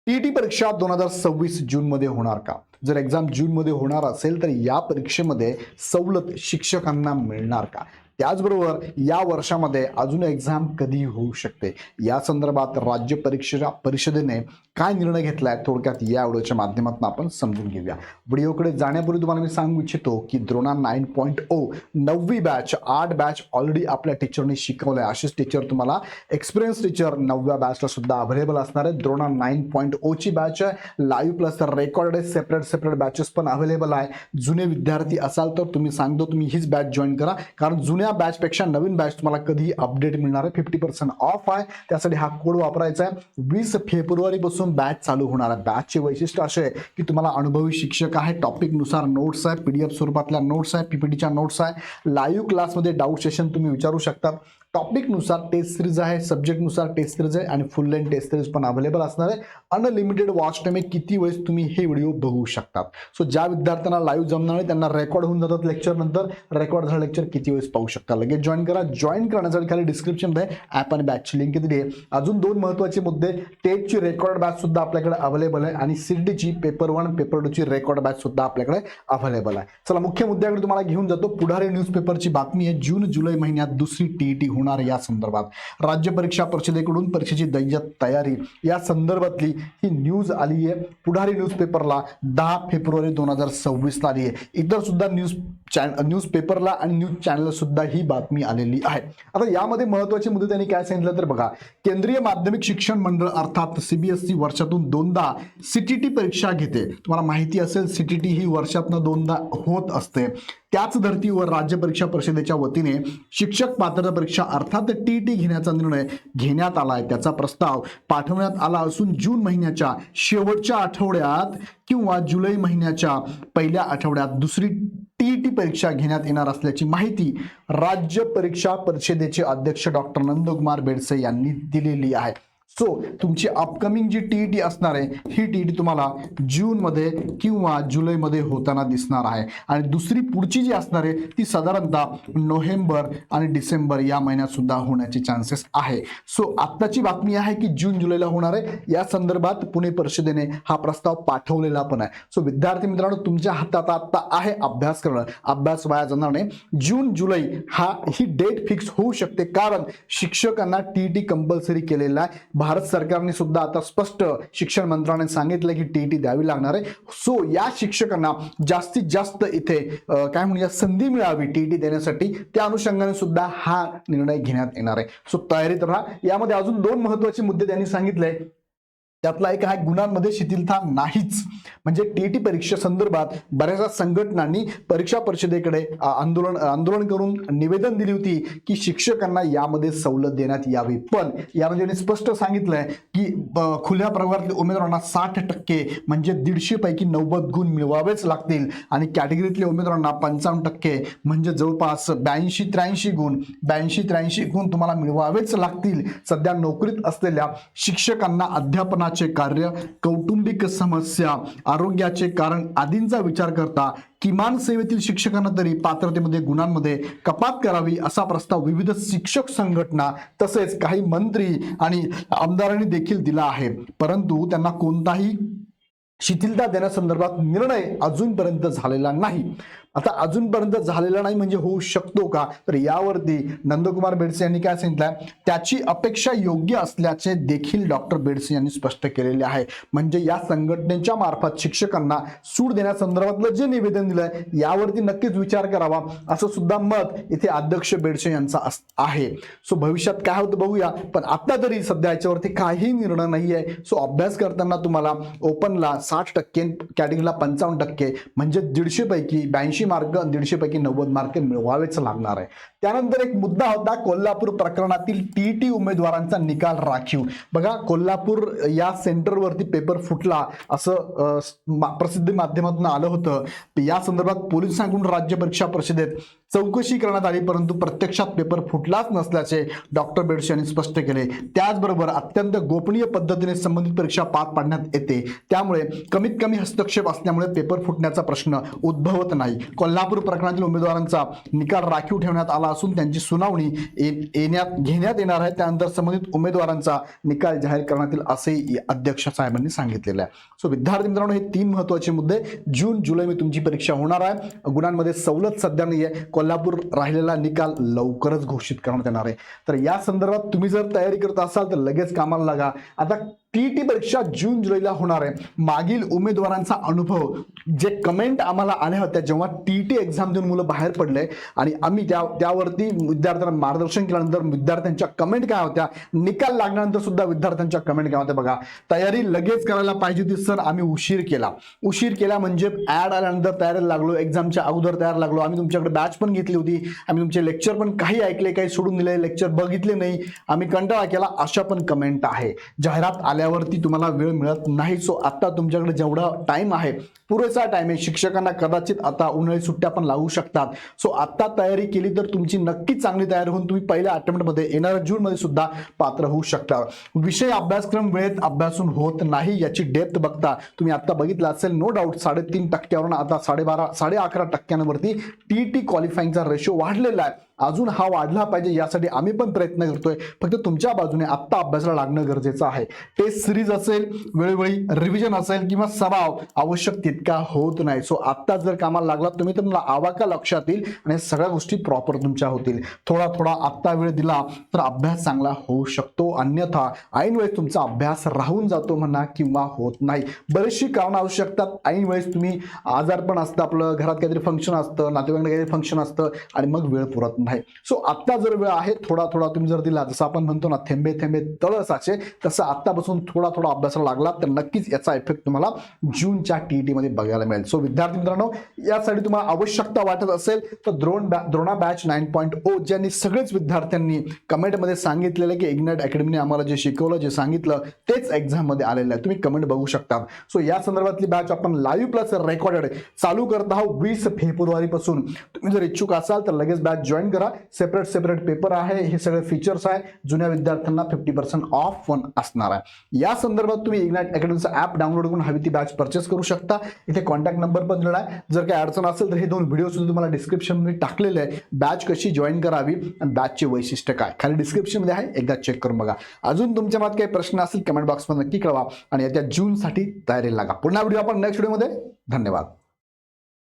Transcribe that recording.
TET परीक्षा 2026 जून मध्ये होणार का? जर एक्झाम जून मध्ये होणार असेल तर या परीक्षेमध्ये सवलत शिक्षकांना मिळणार का? त्याचबरोबर या वर्षामध्ये अजून एक्झाम कधी होऊ शकते या संदर्भात राज्य परीक्षा परिषदेने काय निर्णय घेतलाय थोडक्यात या व्हिडिओच्या माध्यमातून आपण समजून घेऊया. व्हिडिओकडे जाण्यापूर्वी तुम्हाला मी सांगू इच्छितो की द्रोणा 9.0 9वी बॅच 8 बॅच ऑलरेडी आपल्या टीचरने शिकवलंय. अशीच टीचर तुम्हाला एक्सपिरियन्स टीचर 9व्या बॅचला सुद्धा अवेलेबल असणार आहे. द्रोणा 9.0 ची बॅच आहे live plus recorded separate batches पण अवेलेबल आहे. जुने विद्यार्थी असाल तर तुम्ही सांगतो तुम्ही हीच बॅच जॉईन करा, कारण जुन्या बॅच पेक्षा नवीन बॅच तुम्हाला कधी अपडेट मिळणार आहे. 50% ऑफ आहे, त्यासाठी हा कोड वापरायचा आहे. 20 फेब्रुवारी पासून बॅच चालू होणार आहे. बॅचचे वैशिष्ट्य असे आहे की तुम्हाला अनुभवी शिक्षक आहे, टॉपिक नुसार नोट्स आहे, पीडीएफ स्वरूपातल्या नोट्स आहे, पीपीटीच्या नोट्स आहे, लाईव्ह क्लासमध्ये डाऊट सेशन तुम्ही विचारू शकता. टॉपिक नुसार टेस्ट सिरीज आहे, सब्जेक्ट नुसार टेस्ट सिरीज आहे आणि फुल लेंथ टेस्ट सिरीज पण अवेलेबल असणार आहे. अनलिमिटेड वॉच टाइम आहे, किती वेळेस तुम्ही हे व्हिडिओ बघू शकतात. सो ज्या विद्यार्थ्यांना लाईव्ह जमणार नाही त्यांना रेकॉर्ड होऊन जातात लेक्चर, नंतर रेकॉर्ड झालं लेक्चर किती वेळेस पाहू शकता. लगेच जॉईन करा. जॉईन करण्यासाठी खाली डिस्क्रिप्शनमध्ये ॲप आणि बॅचची लिंक दिली आहे. अजून दोन महत्त्वाचे मुद्दे, टेटची रेकॉर्ड बॅच सुद्धा आपल्याकडे अवेलेबल आहे आणि सीईटीची पेपर 1 पेपर 2 ची रेकॉर्ड बॅच सुद्धा आपल्याकडे अवेलेबल आहे. चला मुख्य मुद्द्याकडे तुम्हाला घेऊन जातो. पुढारी न्यूजपेपरची बातमी आहे. जून जुलै महिन्यात दुसरी टीईटी होणार या संदर्भात राज्य परीक्षा परिषदेकडून परीक्षेची दैनिक तयारी या संदर्भातली ही न्यूज आली आहे. पुढारी न्यूजपेपरला 10 फेब्रुवारी 2026 ला आली आहे. इतर सुद्धा न्यूज पेपरला आणि न्यूज चॅनलला सुद्धा ही बातमी आलेली आहे. आता यामध्ये महत्त्वाचे मुद्दे त्यांनी काय सांगितलं तर बघा, केंद्रीय माध्यमिक शिक्षण मंडळ अर्थात सीबीएसई वर्षातून 2दा सीटीटी परीक्षा घेते. तुम्हाला माहिती असेल सीटीटी ही वर्षातून 2दा होत असते. त्याच धर्तीवर राज्य परीक्षा परिषदेच्या वतीने शिक्षक पात्रता परीक्षा अर्थात टीईटी घेण्याचा निर्णय घेण्यात आला आहे. त्याचा प्रस्ताव पाठवण्यात आला असून जून महिन्याच्या शेवटच्या आठवड्यात किंवा जुलै महिन्याच्या पहिल्या आठवड्यात दुसरी टीईटी परीक्षा घेण्यात येणार असल्याची माहिती राज्य परीक्षा परिषदेचे अध्यक्ष डॉक्टर नंदकुमार बेडसे यांनी दिलेली आहे. सो तुमची अपकमिंग जी टीईटी असणार आहे ही टीईटी तुम्हाला जून मध्ये किंवा जुलै मध्ये होताना दिसणार आहे आणि दुसरी पुढची जी असणार आहे ती साधारणतः नोव्हेंबर आणि डिसेंबर या महिन्यात सुद्धा होण्याचे चान्सेस आहे. सो आत्ताची बातमी आहे की जून जुलैला होणार आहे. या संदर्भात पुणे परिषदेने हा प्रस्ताव पाठवलेला पण आहे. सो विद्यार्थी मित्रांनो, तुमच्या हातात आता आहे अभ्यास करणं, अभ्यास वाया जाणार नाही. जून जुलै ही डेट फिक्स होऊ शकते, कारण शिक्षकांना टीईटी कंपल्सरी केलेला आहे. भारत सरकारने सुद्धा आता स्पष्ट शिक्षण मंत्रालयाने सांगितलं की टीईटी द्यावी लागणार आहे. सो या शिक्षकांना जास्तीत जास्त इथे काय म्हणूया संधी मिळावी टीईटी देण्यासाठी, त्या अनुषंगाने सुद्धा हा निर्णय घेण्यात येणार आहे. सो तयारीत राहा. यामध्ये अजून दोन महत्त्वाचे मुद्दे त्यांनी सांगितले. त्यातला एक आहे गुणांमध्ये शिथिलता नाहीच. म्हणजे टीईटी परीक्षा संदर्भात बऱ्याचशा संघटनांनी परीक्षा परिषदेकडे आंदोलन करून निवेदन दिली होती की शिक्षकांना यामध्ये सवलत देण्यात यावी. पण यामध्ये त्यांनी स्पष्ट सांगितलंय की खुल्या प्रवर्गातील उमेदवारांना 60% म्हणजे 150 पैकी 90 गुण मिळवावेच लागतील आणि कॅटेगरीतल्या उमेदवारांना 55% म्हणजे जवळपास 82-83 गुण तुम्हाला मिळवावेच लागतील. सध्या नोकरीत असलेल्या शिक्षकांना अध्यापनाचे कार्य, कौटुंबिक समस्या, आरोग्याचे कारण आदींचा विचार करता किमान सेवेतील शिक्षकांना तरी पात्रतेमध्ये गुणांमध्ये कपात करावी असा प्रस्ताव विविध शिक्षक संघटना तसेच काही मंत्री आणि आमदारांनी देखील दिला आहे. परंतु त्यांना कोणताही शिथिलता देण्यासंदर्भात निर्णय अजूनपर्यंत झालेला नाही. आता अजूनपर्यंत झालेला नाही म्हणजे होऊ शकतो का, तर यावरती नंदकुमार बेडसे यांनी काय सांगितलंय, त्याची अपेक्षा योग्य असल्याचे देखील डॉक्टर बेडसे यांनी स्पष्ट केलेले आहे. म्हणजे या संघटनेच्या मार्फत शिक्षकांना सूट देण्यासंदर्भातलं जे निवेदन दिलंय यावरती नक्कीच विचार करावा असं सुद्धा मत इथे अध्यक्ष बेडसे यांचा आहे. सो भविष्यात काय होतं बघूया, पण आता तरी सध्या याच्यावरती काही निर्णय नाही आहे. सो अभ्यास करताना तुम्हाला ओपनला 60%, कॅटेगरीला 55% म्हणजे 150 पैकी 82 मार्क, 150 पैकी 90 मार्क मिळवावेच लागणार आहे. त्यानंतर एक मुद्दा होता कोल्हापूर प्रकरणातील टीईटी उमेदवारांचा निकाल राखीव. बघा, कोल्हापूर या सेंटरवरती पेपर फुटला असं प्रसिद्धी माध्यमातून आलं होतं. या संदर्भात पोलिसांकडून राज्य परीक्षा परिषदेत चौकशी करण्यात आली, परंतु प्रत्यक्षात पेपर फुटलाच नसल्याचे डॉक्टर बेडसे यांनी स्पष्ट केले. त्याचबरोबर अत्यंत गोपनीय पद्धतीने संबंधित परीक्षा पार पाडण्यात येते, त्यामुळे कमीत कमी हस्तक्षेप असल्यामुळे पेपर फुटण्याचा प्रश्न उद्भवत नाही. कोल्हापूर प्रकरणातील उमेदवारांचा निकाल राखीव ठेवण्यात आला असून त्यांची सुनावणी घेण्यात येणार आहे. त्यानंतर संबंधित उमेदवारांचा निकाल जाहीर करण्यात येईल असेही अध्यक्ष साहेबांनी सांगितलेलं आहे. सो विद्यार्थी मित्रांनो, हे 3 महत्त्वाचे मुद्दे. जून जुलै मध्ये तुमची परीक्षा होणार आहे. गुणांमध्ये सवलत सध्या नाहीये. कोल्हापूर राहिलेला निकाल लवकरच घोषित करण्यात येणार आहे. तर या संदर्भात तुम्ही जर तयारी करत असाल तर लगेच कामाला लागा. आता टीईटी परीक्षा जून जुलैला होणार आहे. मागील उमेदवारांचा अनुभव, जे कमेंट आम्हाला आल्या होत्या जेव्हा टीईटी एक्झाम देऊन मुलं बाहेर पडले आणि आम्ही त्यावरती विद्यार्थ्यांना मार्गदर्शन केल्यानंतर विद्यार्थ्यांच्या कमेंट काय होत्या, निकाल लागल्यानंतर सुद्धा विद्यार्थ्यांच्या कमेंट काय होत्या बघा. तयारी लगेच करायला पाहिजे होती सर, आम्ही उशीर केला म्हणजे ऍड आल्यानंतर तयारीला लागलो, एक्झामच्या अगोदर तयार लागलो. आम्ही तुमच्याकडे बॅच पण घेतली होती, आम्ही तुमचे लेक्चर पण काही ऐकले, काही सोडून दिले, लेक्चर बघितले नाही, आम्ही कंटाळा केला, अशा पण कमेंट आहे. जाहिरात आल्यावरती तुम्हाला वेळ मिळत नाही. सो आता तुमच्याकडे जेवढा टाइम आहे, पुरेसा टाइम आहे. शिक्षकांना कदाचित आता उन्हाळी सुट्ट्या पण लागू शकतात. सो आता तयारी केली तर तुमची नक्की चांगली तयारी होऊन तुम्ही पहिल्या अटेम्प्टमध्ये येणाऱ्या जूनमध्ये सुद्धा पात्र होऊ शकता. विषय अभ्यासक्रम वेळेत अभ्यासून होत नाही याची डेप्थ बघता तुम्ही आता बघितलं असेल, नो डाऊट 3.5% आता 11.5% टीईटी क्वालिफाईंगचा रेशो वाढलेला आहे. अजून हा वाढला पाहिजे यासाठी आम्ही पण प्रयत्न करतोय. फक्त तुमच्या बाजूने आत्ता अभ्यासाला लागणं गरजेचं आहे. टेस्ट सिरीज असेल, वेळोवेळी रिव्हिजन असेल किंवा सराव आवश्यक तितका होत नाही. सो आत्ता जर कामाला लागला तुम्ही तर मला आवाका लक्षात येईल आणि सगळ्या गोष्टी प्रॉपर तुमच्या होतील. थोडा आत्ता वेळ दिला तर अभ्यास चांगला होऊ शकतो, अन्यथा ऐन वेळेस तुमचा अभ्यास राहून जातो म्हणा किंवा होत नाही. बरीचशी कारणं असू शकतात. ऐन वेळेस तुम्ही आजारपण असतं, आपलं घरात काहीतरी फंक्शन असतं, नातेवाईकांना काहीतरी फंक्शन असतं आणि मग वेळ पुरत नाही. सो आता जर वेळ आहे, थोडा तुम्ही जर दिला, जसं आपण म्हणतो ना थेंबे थेंबे तळ साचे, तसं आतापासून थोडा अभ्यासाला लागला तर नक्कीच याचा इफेक्ट तुम्हाला जूनच्या टीईटी मध्ये बघायला मिळेल. सो विद्यार्थी मित्रांनो, यासाठी तुम्हाला आवश्यकता वाटत असेल तर द्रोणा बॅच 9.0 ज्यांनी सगळेच विद्यार्थ्यांनी कमेंटमध्ये सांगितलेलं की इग्नाइट अकॅडमीने आम्हाला जे शिकवलं, जे सांगितलं तेच एक्झाम मध्ये आलेलं आहे. तुम्ही कमेंट बघू शकता. सो या संदर्भातली बॅच आपण लाईव्ह प्लस रेकॉर्डेड चालू करत आहोत 20 फेब्रुवारी पासून. तुम्ही जर इच्छुक असाल तर लगेच बॅच जॉईन करा. सेपरेट पेपर आहे, हे सगळे फीचर्स आहे. जुन्या विद्यार्थ्यांना 50% ऑफ पण असणार आहे. या संदर्भात तुम्ही इग्नाइट अकॅडमीचं ऍप डाउनलोड करून हवी ती बॅच परचेस करू शकता. इथे कॉन्टॅक्ट नंबर पण दिलेला आहे. जर काही अडचण असेल तर हे 2 व्हिडिओ सुद्धा तुम्हाला डिस्क्रिप्शन मध्ये टाकलेले आहे. बॅच कशी जॉईन करावी आणि बॅचचे वैशिष्ट्य काय, खाली डिस्क्रिप्शन मध्ये आहे, एकदा चेक करून बघा. अजून तुमच्या मनात काही प्रश्न असतील कमेंट बॉक्स मध्ये नक्की कळवा आणि येत्या जून साठी तयारी लागा. पुन्हा व्हिडिओ आपण नेक्स्ट व्हिडिओ मध्ये. धन्यवाद.